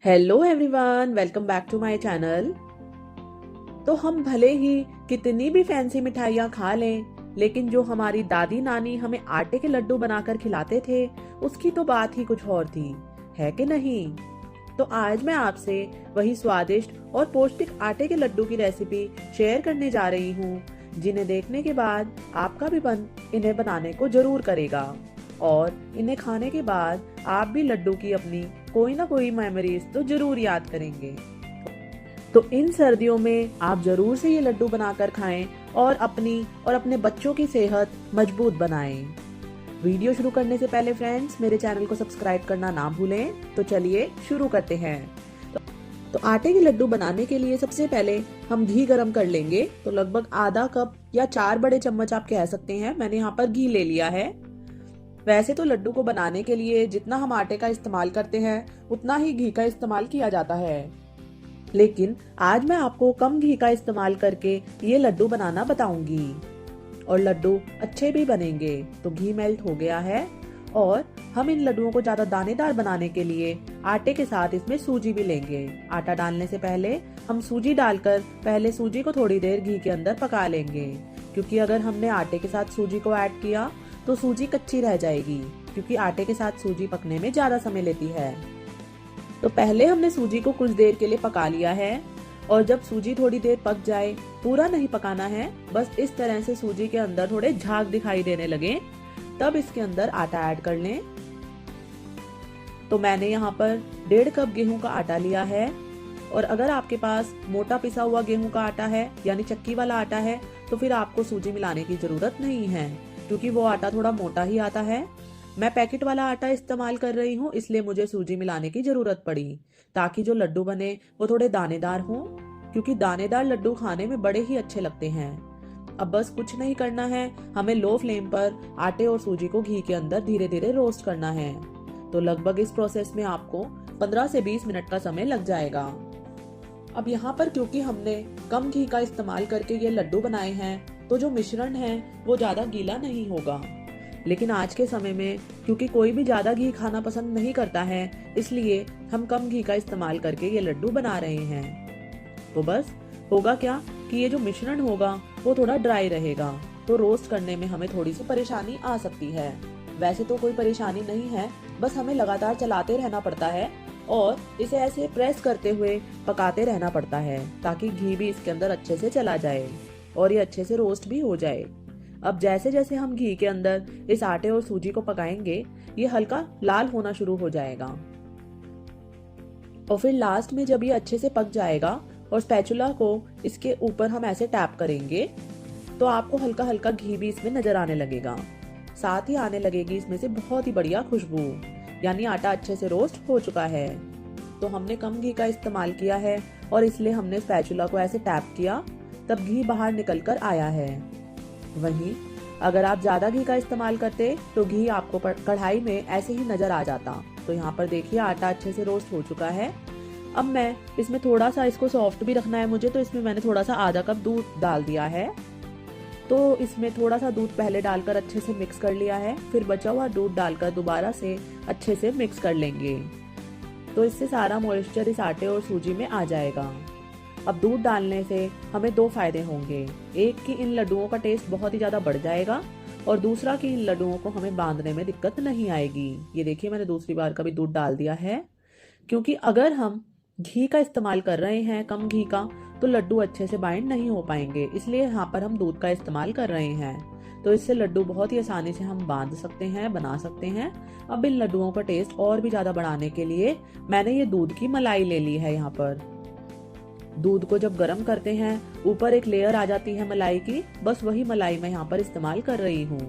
Hello everyone, welcome back to my channel. तो हम भले ही कितनी भी फैंसी मिठाइयाँ खा लें, लेकिन जो हमारी दादी नानी हमें आटे के लड्डू बनाकर खिलाते थे, उसकी तो बात ही कुछ और थी, है कि नहीं? तो आज मैं आपसे वही स्वादिष्ट और पौष्टिक आटे के लड्डू की रेसिपी शेयर करने जा रही हूँ, जिन्हें देखने के बाद आपका भी मन इन्हें बनाने को जरूर करेगा और इन्हें खाने के बाद आप भी लड्डू की अपनी कोई ना कोई मेमोरीज तो जरूर याद करेंगे। तो इन सर्दियों में आप जरूर से ये लड्डू बनाकर खाएं और अपनी और अपने बच्चों की सेहत मजबूत बनाएं। वीडियो शुरू करने से पहले फ्रेंड्स, मेरे चैनल को सब्सक्राइब करना ना भूलें। तो चलिए शुरू करते हैं। तो आटे के लड्डू बनाने के लिए सबसे पहले हम घी गरम कर लेंगे। तो लगभग आधा कप या 4 बड़े चम्मच आप कह सकते हैं, मैंने यहाँ पर घी ले लिया है। वैसे तो लड्डू को बनाने के लिए जितना हम आटे का इस्तेमाल करते हैं, उतना ही घी का इस्तेमाल किया जाता है, लेकिन आज मैं आपको कम घी का इस्तेमाल करके ये लड्डू बनाना बताऊंगी और लड्डू अच्छे भी बनेंगे। तो घी मेल्ट हो गया है और हम इन लड्डुओं को ज्यादा दानेदार बनाने के लिए आटे के साथ इसमें सूजी भी लेंगे। आटा डालने से पहले हम सूजी डालकर पहले सूजी को थोड़ी देर घी के अंदर पका लेंगे, क्योंकि अगर हमने आटे के साथ सूजी को ऐड किया तो सूजी कच्ची रह जाएगी, क्योंकि आटे के साथ सूजी पकने में ज्यादा समय लेती है। तो पहले हमने सूजी को कुछ देर के लिए पका लिया है और जब सूजी थोड़ी देर पक जाए, पूरा नहीं पकाना है, बस इस तरह से सूजी के अंदर थोड़े झाग दिखाई देने लगे, तब इसके अंदर आटा ऐड कर लें। तो मैंने यहाँ पर 1.5 कप गेहूं का आटा लिया है और अगर आपके पास मोटा पिसा हुआ गेहूं का आटा है यानी चक्की वाला आटा है, तो फिर आपको सूजी मिलाने की जरूरत नहीं है, क्योंकि वो आटा थोड़ा मोटा ही आता है। मैं पैकेट वाला आटा इस्तेमाल कर रही हूँ, इसलिए मुझे सूजी मिलाने की जरूरत पड़ी, ताकि जो लड्डू बने वो थोड़े दानेदार हों, क्योंकि दानेदार लड्डू खाने में बड़े ही अच्छे लगते हैं। अब बस कुछ नहीं करना है, हमें लो फ्लेम पर आटे और सूजी को घी के अंदर धीरे धीरे रोस्ट करना है। तो लगभग इस प्रोसेस में आपको 15 से 20 मिनट का समय लग जाएगा। अब यहाँ पर क्योंकि हमने कम घी का इस्तेमाल करके ये लड्डू बनाए हैं, तो जो मिश्रण है वो ज्यादा गीला नहीं होगा। लेकिन आज के समय में क्योंकि कोई भी ज्यादा घी खाना पसंद नहीं करता है, इसलिए हम कम घी का इस्तेमाल करके ये लड्डू बना रहे हैं। तो बस होगा क्या कि ये जो मिश्रण होगा वो थोड़ा ड्राई रहेगा, तो रोस्ट करने में हमें थोड़ी सी परेशानी आ सकती है। वैसे तो कोई परेशानी नहीं है, बस हमें लगातार चलाते रहना पड़ता है और इसे ऐसे प्रेस करते हुए पकाते रहना पड़ता है, ताकि घी भी इसके अंदर अच्छे से चला जाए और ये अच्छे से रोस्ट भी हो जाए। अब जैसे जैसे हम घी के अंदर इस आटे और सूजी को पकाएंगे, ये हल्का लाल होना शुरू हो जाएगा और फिर लास्ट में जब ये अच्छे से पक जाएगा और स्पैचुला को इसके ऊपर हम ऐसे टैप करेंगे, तो आपको हल्का हल्का घी भी इसमें नजर आने लगेगा। साथ ही आने लगेगी इसमें से बहुत ही बढ़िया खुशबू, यानी आटा अच्छे से रोस्ट हो चुका है। तो हमने कम घी का इस्तेमाल किया है और इसलिए हमने स्पैचुला को ऐसे टैप किया, तब घी बाहर निकल कर आया है। वहीं अगर आप ज्यादा घी का इस्तेमाल करते तो घी आपको कढ़ाई में ऐसे ही नजर आ जाता। तो यहाँ पर देखिए आटा अच्छे से रोस्ट हो चुका है। अब मैं इसमें थोड़ा सा, इसको सॉफ्ट भी रखना है मुझे, तो इसमें मैंने थोड़ा सा आधा कप दूध डाल दिया है। तो इसमें थोड़ा सा दूध पहले डालकर अच्छे से मिक्स कर लिया है, फिर बचा हुआ दूध डालकर दोबारा से अच्छे से मिक्स कर लेंगे। तो इससे सारा मॉइस्चर इस आटे और सूजी में आ जाएगा। अब दूध डालने से हमें 2 फायदे होंगे, एक कि इन लड्डुओं का टेस्ट बहुत ही ज्यादा बढ़ जाएगा और दूसरा कि इन लड्डुओं को हमें बांधने में दिक्कत नहीं आएगी। ये देखिए मैंने दूसरी बार का भी दूध डाल दिया है, क्योंकि अगर हम घी का इस्तेमाल कर रहे हैं, कम घी का, तो लड्डू अच्छे से बाइंड नहीं हो पाएंगे, इसलिए यहाँ पर हम दूध का इस्तेमाल कर रहे हैं। तो इससे लड्डू बहुत ही आसानी से हम बांध सकते हैं, बना सकते हैं। अब इन लड्डुओं का टेस्ट और भी ज्यादा बढ़ाने के लिए मैंने ये दूध की मलाई ले ली है। यहाँ पर दूध को जब गर्म करते हैं, ऊपर एक लेयर आ जाती है मलाई की, बस वही मलाई मैं यहाँ पर इस्तेमाल कर रही हूँ।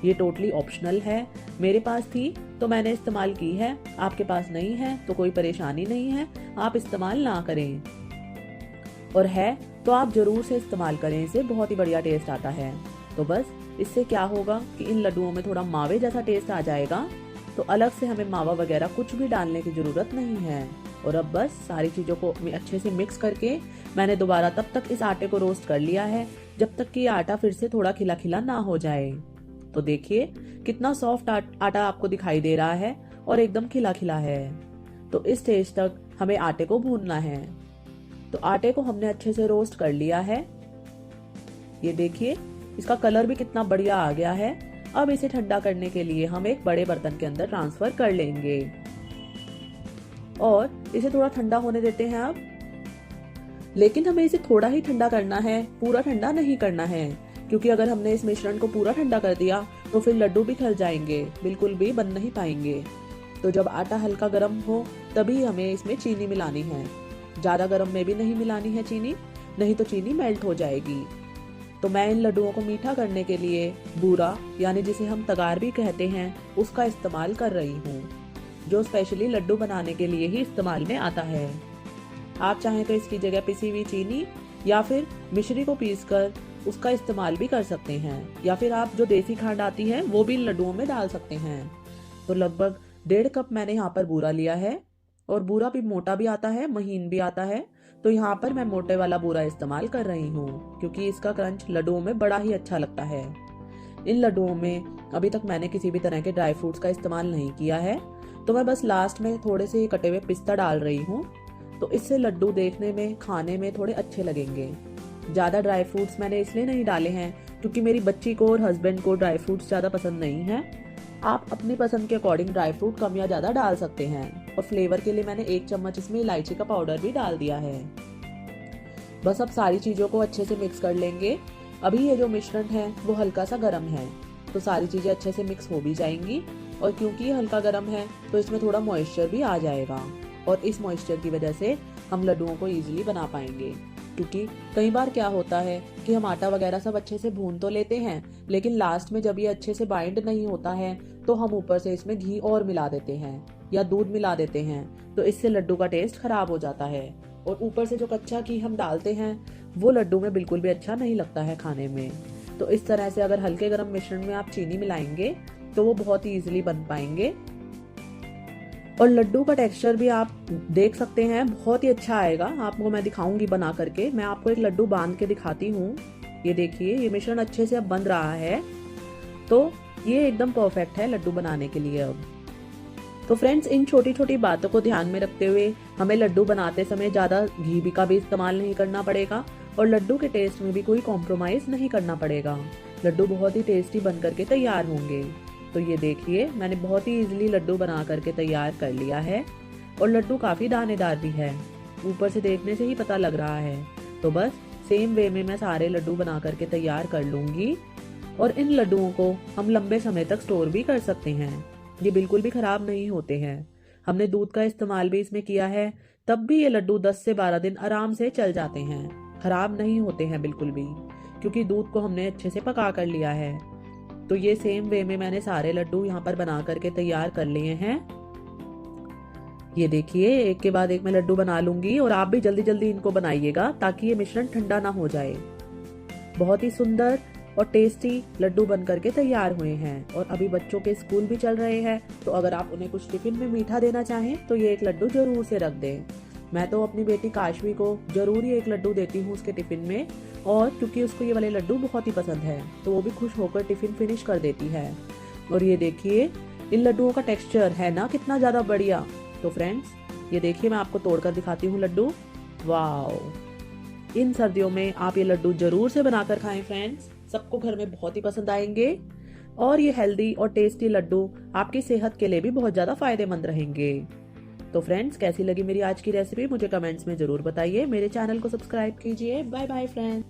ये टोटली ऑप्शनल है, मेरे पास थी तो मैंने इस्तेमाल की है, आपके पास नहीं है तो कोई परेशानी नहीं है, आप इस्तेमाल ना करें, और है तो आप जरूर से इस्तेमाल करें, इसे बहुत ही बढ़िया टेस्ट आता है। तो बस इससे क्या होगा कि इन लड्डुओं में थोड़ा मावे जैसा टेस्ट आ जाएगा, तो अलग से हमें मावा वगैरह कुछ भी डालने की जरूरत नहीं है। और अब बस सारी चीजों को अच्छे से मिक्स करके मैंने दोबारा तब तक इस आटे को रोस्ट कर लिया है जब तक कि आटा फिर से थोड़ा खिला खिला ना हो जाए। तो देखिए कितना सॉफ्ट आटा आपको दिखाई दे रहा है और एकदम खिला खिला है। तो इस स्टेज तक हमें आटे को भूनना है। तो आटे को हमने अच्छे से रोस्ट कर लिया है। ये देखिए इसका कलर भी कितना बढ़िया आ गया है। अब इसे ठंडा करने के लिए हम एक बड़े बर्तन के अंदर ट्रांसफर कर लेंगे और इसे थोड़ा ठंडा होने देते हैं अब। लेकिन हमें इसे थोड़ा ही ठंडा करना है, पूरा ठंडा नहीं करना है, क्योंकि अगर हमने इस मिश्रण को पूरा ठंडा कर दिया तो फिर लड्डू भी खल जाएंगे, बिल्कुल भी बन नहीं पाएंगे। तो जब आटा हल्का गर्म हो तभी हमें इसमें चीनी मिलानी है। ज्यादा गर्म में भी नहीं मिलानी है चीनी, नहीं तो चीनी मेल्ट हो जाएगी। तो मैं इन लड्डुओं को मीठा करने के लिए बूरा, यानी जिसे हम तगार भी कहते हैं, उसका इस्तेमाल कर रही हूँ, जो स्पेशली लड्डू बनाने के लिए ही इस्तेमाल में आता है। आप चाहें तो इसकी जगह पिसी हुई चीनी या फिर मिश्री को पीसकर उसका इस्तेमाल भी कर सकते हैं, या फिर आप जो देसी खांड आती है वो भी इन लड्डुओं में डाल सकते हैं। तो लगभग 1.5 कप मैंने यहाँ पर बूरा लिया है, और बूरा भी मोटा भी आता है, महीन भी आता है। तो यहाँ पर मैं मोटे वाला बूरा इस्तेमाल कर रही हूँ, क्योंकि इसका क्रंच लड्डुओं में बड़ा ही अच्छा लगता है। इन लड्डुओं में अभी तक मैंने किसी भी तरह के ड्राई फ्रूट्स का इस्तेमाल नहीं किया है, तो मैं बस लास्ट में थोड़े से कटे हुए पिस्ता डाल रही हूँ। तो इससे लड्डू देखने में, खाने में थोड़े अच्छे लगेंगे। ज्यादा ड्राई फ्रूट्स मैंने इसलिए नहीं डाले हैं क्योंकि मेरी बच्ची को और हस्बैंड को ड्राई फ्रूट्स ज्यादा पसंद नहीं है। आप अपनी पसंद के अकॉर्डिंग ड्राई फ्रूट कम या ज्यादा डाल सकते हैं। और फ्लेवर के लिए मैंने 1 चम्मच इसमें इलायची का पाउडर भी डाल दिया है। बस अब सारी चीजों को अच्छे से मिक्स कर लेंगे। अभी ये जो मिश्रण है वो हल्का सा गर्म है, तो सारी चीजें अच्छे से मिक्स हो भी जाएंगी। और क्योंकि ये हल्का गर्म है तो इसमें थोड़ा मॉइस्चर भी आ जाएगा, और इस मॉइस्चर की वजह से हम लड्डुओं को इजीली बना पाएंगे। क्योंकि कई बार क्या होता है कि हम आटा वगैरह सब अच्छे से भून तो लेते हैं, लेकिन लास्ट में जब ये अच्छे से बाइंड नहीं होता है तो हम ऊपर से इसमें घी और मिला देते हैं या दूध मिला देते हैं, तो इससे लड्डू का टेस्ट खराब हो जाता है। और ऊपर से जो कच्चा घी हम डालते हैं वो लड्डू में बिल्कुल भी अच्छा नहीं लगता है खाने में। तो इस तरह से अगर हल्के गर्म मिश्रण में आप चीनी मिलाएंगे तो वो बहुत ही इजीली बन पाएंगे। और लड्डू का टेक्सचर भी आप देख सकते हैं, बहुत ही अच्छा आएगा। आपको मैं दिखाऊंगी बना करके। मैं आपको एक लड्डू बांध के दिखाती हूँ। ये देखिए ये मिश्रण अच्छे से अब बन रहा है, तो ये एकदम परफेक्ट है लड्डू बनाने के लिए अब। तो फ्रेंड्स, इन छोटी छोटी बातों को ध्यान में रखते हुए हमें लड्डू बनाते समय ज्यादा घी का भी इस्तेमाल नहीं करना पड़ेगा, और लड्डू के टेस्ट में भी कोई कॉम्प्रोमाइज नहीं करना पड़ेगा। लड्डू बहुत ही टेस्टी बन करके तैयार होंगे। तो ये देखिए मैंने बहुत ही इजीली लड्डू बना करके तैयार कर लिया है, और लड्डू काफी दानेदार भी है, ऊपर से देखने से ही पता लग रहा है। तो बस सेम वे में मैं सारे लड्डू बना करके तैयार कर लूंगी, और इन लड्डुओं को हम लंबे समय तक स्टोर भी कर सकते हैं। ये बिल्कुल भी खराब नहीं होते हैं। हमने दूध का इस्तेमाल भी इसमें किया है, तब भी ये लड्डू 10 से 12 दिन आराम से चल जाते हैं, खराब नहीं होते हैं बिल्कुल भी, क्योंकि दूध को हमने अच्छे से पका कर लिया है। तो ये सेम वे में मैंने सारे लड्डू यहाँ पर बना करके तैयार कर लिए हैं। ये देखिए एक के बाद एक मैं लड्डू बना लूंगी, और आप भी जल्दी जल्दी इनको बनाइएगा ताकि ये मिश्रण ठंडा ना हो जाए। बहुत ही सुंदर और टेस्टी लड्डू बन करके तैयार हुए हैं। और अभी बच्चों के स्कूल भी चल रहे हैं, तो अगर आप उन्हें कुछ टिफिन में मीठा देना चाहें तो ये एक लड्डू जरूर से रख दें। मैं तो अपनी बेटी काशवी को जरूर ही एक लड्डू देती हूँ उसके टिफिन में, और क्योंकि उसको ये वाले लड्डू बहुत ही पसंद है तो वो भी खुश होकर टिफिन फिनिश कर देती है। और ये देखिए इन लड्डुओं का टेक्सचर है ना कितना ज्यादा बढ़िया। तो फ्रेंड्स ये देखिए मैं आपको तोड़कर दिखाती हूँ लड्डू। वाह, इन सर्दियों में आप ये लड्डू जरूर से बनाकर खाएं फ्रेंड्स, सबको घर में बहुत ही पसंद आएंगे। और ये हेल्दी और टेस्टी लड्डू आपकी सेहत के लिए भी बहुत ज्यादा फायदेमंद रहेंगे। तो फ्रेंड्स, कैसी लगी मेरी आज की रेसिपी मुझे कमेंट्स में जरूर बताइए। मेरे चैनल को सब्सक्राइब कीजिए। Bye bye friends.